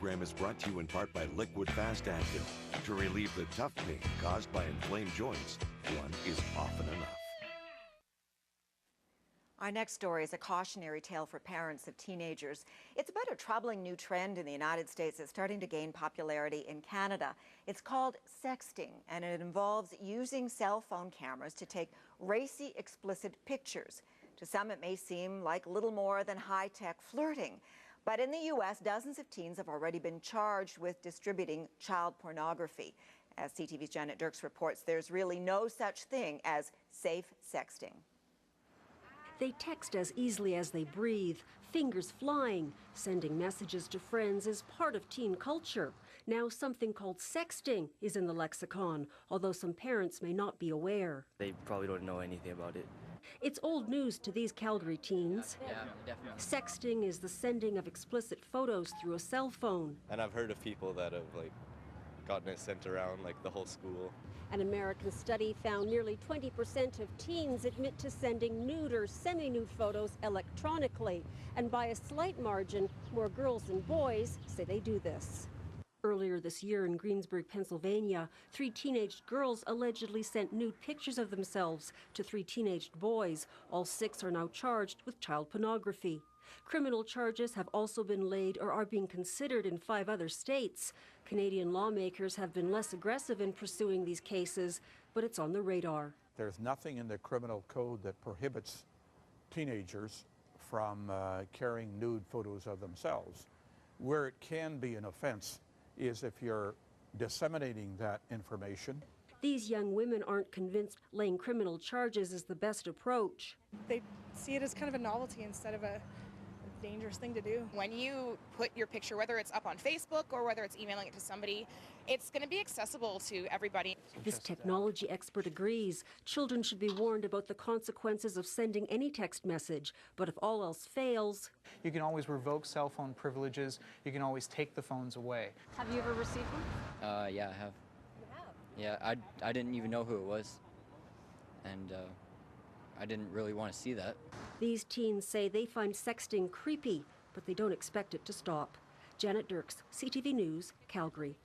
program is brought to you in part by Liquid Fast Active. To relieve the tough pain caused by inflamed joints, one is often enough. Our next story is a cautionary tale for parents of teenagers. It's about a troubling new trend in the United States that's starting to gain popularity in Canada. It's called sexting, and it involves using cell phone cameras to take racy, explicit pictures. To some, it may seem like little more than high-tech flirting. But in the U.S., dozens of teens have already been charged with distributing child pornography. As CTV's Janet Dirks reports, there's really no such thing as safe sexting. They text as easily as they breathe, fingers flying. Sending messages to friends is part of teen culture. Now something called sexting is in the lexicon, although some parents may not be aware. They probably don't know anything about it. It's old news to these Calgary teens. Yeah, definitely. Sexting is the sending of explicit photos through a cell phone. And I've heard of people that have gotten it sent around the whole school. An American study found nearly 20% of teens admit to sending nude or semi-nude photos electronically. And by a slight margin, more girls than boys say they do this. Earlier this year in Greensburg, Pennsylvania, 3 teenaged girls allegedly sent nude pictures of themselves to 3 teenaged boys. All 6 are now charged with child pornography. Criminal charges have also been laid or are being considered in 5 other states. Canadian lawmakers have been less aggressive in pursuing these cases, but it's on the radar. There's nothing in the criminal code that prohibits teenagers from carrying nude photos of themselves. Where it can be an offense is if you're disseminating that information. These young women aren't convinced laying criminal charges is the best approach. They see it as kind of a novelty instead of a dangerous thing to do. When you put your picture, whether it's up on Facebook or whether it's emailing it to somebody, it's going to be accessible to everybody. This technology expert agrees. Children should be warned about the consequences of sending any text message, but if all else fails... You can always revoke cell phone privileges. You can always take the phones away. Have you ever received one? Yeah, I have. You have? Yeah, I didn't even know who it was, and I didn't really want to see that. These teens say they find sexting creepy, but they don't expect it to stop. Janet Dirks, CTV News, Calgary.